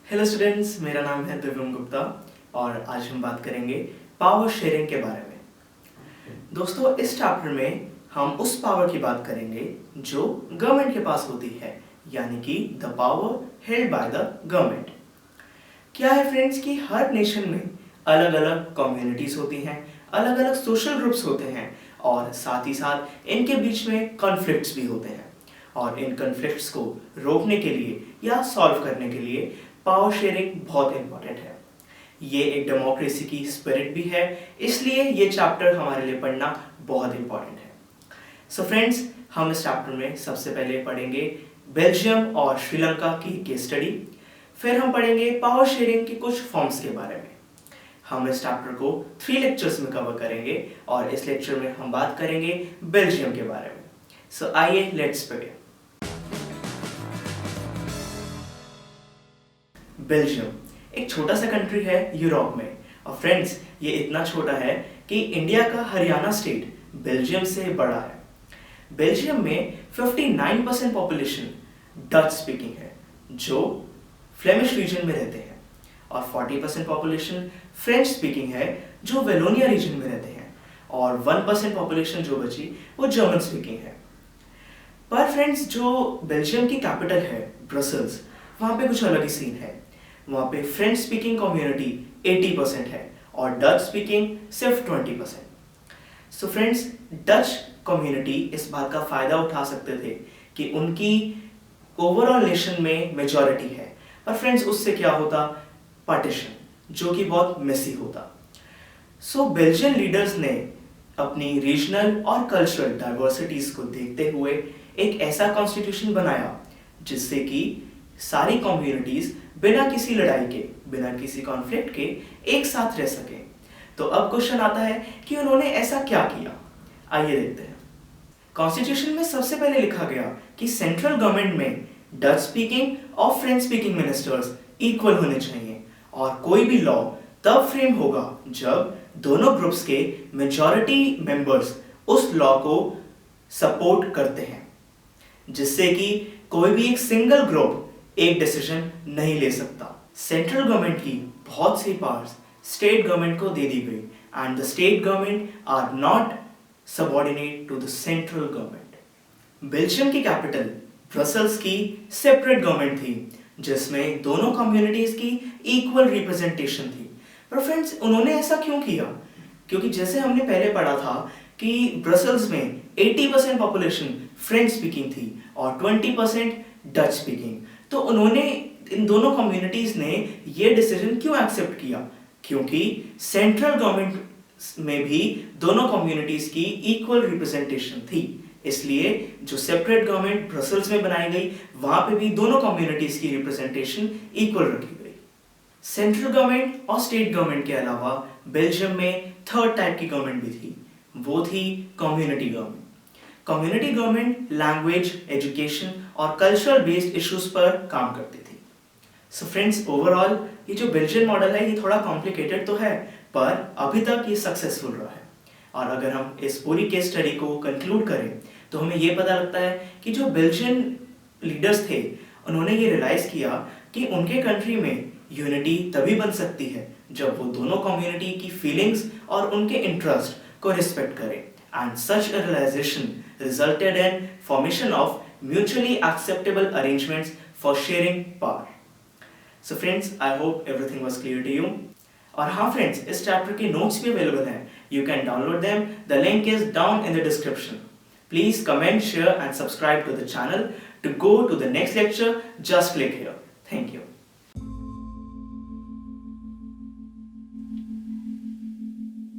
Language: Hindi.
हेलो स्टूडेंट्स, मेरा नाम है दिव्यम गुप्ता और आज हम बात करेंगे पावर शेयरिंग के बारे में। दोस्तों, इस चैप्टर में हम उस पावर की बात करेंगे जो गवर्नमेंट के पास होती है, यानी कि the power held by the government. क्या है फ्रेंड्स कि हर नेशन में अलग अलग कम्युनिटीज होती हैं, अलग अलग सोशल ग्रुप्स होते हैं और साथ ही साथ इनके बीच में कॉन्फ्लिक्ट्स भी होते हैं। और इन कॉन्फ्लिक्ट्स को रोकने के लिए या सॉल्व करने के लिए पावर शेयरिंग बहुत इंपॉर्टेंट है। ये एक डेमोक्रेसी की स्पिरिट भी है, इसलिए ये चैप्टर हमारे लिए पढ़ना बहुत इंपॉर्टेंट है। सो फ्रेंड्स, हम इस चैप्टर में सबसे पहले पढ़ेंगे बेल्जियम और श्रीलंका की केस स्टडी। फिर हम पढ़ेंगे पावर शेयरिंग के कुछ फॉर्म्स के बारे में। हम इस चैप्टर को 3 लेक्चर्स में कवर करेंगे और इस लेक्चर में हम बात करेंगे बेल्जियम के बारे में। सो आइए लेट्स बिगिन। बेल्जियम एक छोटा सा कंट्री है यूरोप में, और फ्रेंड्स ये इतना छोटा है कि इंडिया का हरियाणा स्टेट बेल्जियम से बड़ा है। बेल्जियम में 59% पॉपुलेशन डच स्पीकिंग है जो फ्लेमिश रीजन में रहते हैं, और 40% पॉपुलेशन फ्रेंच स्पीकिंग है जो वेलोनिया रीजन में रहते हैं, और 1% पॉपुलेशन जो बची वो जर्मन स्पीकिंग है। पर फ्रेंड्स, जो बेल्जियम की कैपिटल है ब्रसल्स, वहाँ पे कुछ अलग ही सीन है। वहाँ पे फ्रेंच स्पीकिंग कम्युनिटी 80% है और डच स्पीकिंग सिर्फ 20%। सो फ्रेंड्स, डच कम्युनिटी इस बात का फायदा उठा सकते थे कि उनकी ओवरऑल नेशन में मेजॉरिटी है, पर फ्रेंड्स उससे क्या होता, पार्टीशन, जो कि बहुत मेसी होता। सो बेल्जियन लीडर्स ने अपनी रीजनल और कल्चरल डाइवर्सिटीज को देखते हुए एक ऐसा कॉन्स्टिट्यूशन बनाया जिससे कि सारी कम्युनिटीज बिना किसी लड़ाई के, बिना किसी कॉन्फ्लिक्ट के एक साथ रह सके। तो अब क्वेश्चन आता है कि उन्होंने ऐसा क्या किया। आइए देखते हैं। कॉन्स्टिट्यूशन में सबसे पहले लिखा गया कि सेंट्रल गवर्नमेंट में डच स्पीकिंग और फ्रेंच स्पीकिंग मिनिस्टर्स इक्वल होने चाहिए, और कोई भी लॉ तब फ्रेम होगा जब दोनों ग्रुप्स के मेजॉरिटी मेंबर्स उस लॉ को सपोर्ट करते हैं, जिससे कि कोई भी एक सिंगल ग्रुप एक डिसीजन नहीं ले सकता। सेंट्रल गवर्नमेंट की बहुत सी पावर्स स्टेट गवर्नमेंट को दे दी गई, and the state government are not subordinate to the central government. Belgium की कैपिटल ब्रसल्स की सेपरेट गवर्नमेंट थी, जिसमें दोनों कम्युनिटीज की इक्वल रिप्रेजेंटेशन थी। पर फ्रेंड्स, उन्होंने ऐसा क्यों किया? क्योंकि जैसे हमने पहले पढ़ा था कि ब्रसल्स में 80% पॉपुलेशन फ्रेंच स्पीकिंग थी और 20% डच स्पीकिंग। तो उन्होंने, इन दोनों कम्युनिटीज ने ये डिसीजन क्यों एक्सेप्ट किया? क्योंकि सेंट्रल गवर्नमेंट में भी दोनों कम्युनिटीज की इक्वल रिप्रेजेंटेशन थी, इसलिए जो सेपरेट गवर्नमेंट ब्रसल्स में बनाई गई वहां पे भी दोनों कम्युनिटीज की रिप्रेजेंटेशन इक्वल रखी गई। सेंट्रल गवर्नमेंट और स्टेट गवर्नमेंट के अलावा बेल्जियम में थर्ड टाइप की गवर्नमेंट भी थी, वो थी community government. Community government language, education और कल्चरल बेस्ड इश्यूज पर काम करती थी। सो फ्रेंड्स, ओवरऑल ये जो बेल्जियन मॉडल है ये थोड़ा कॉम्प्लिकेटेड तो है, पर अभी तक ये सक्सेसफुल रहा है। और अगर हम इस पूरी केस स्टडी को कंक्लूड करें तो हमें ये पता लगता है कि जो बेल्जियन लीडर्स थे उन्होंने ये रियलाइज किया कि उनके कंट्री में यूनिटी तभी बन सकती है जब वो दोनों कम्युनिटी की फीलिंग्स और उनके इंटरेस्ट को रिस्पेक्ट करें, and such a realization resulted in formation of mutually acceptable arrangements for sharing power. So friends, I hope everything was clear to you. और हाँ फ्रेंड्स, इस चैप्टर के नोट्स भी अवेलेबल हैं, you can download them, the link is down in the description. Please comment, share and subscribe to the channel. To go to the next lecture, just click here. Thank you.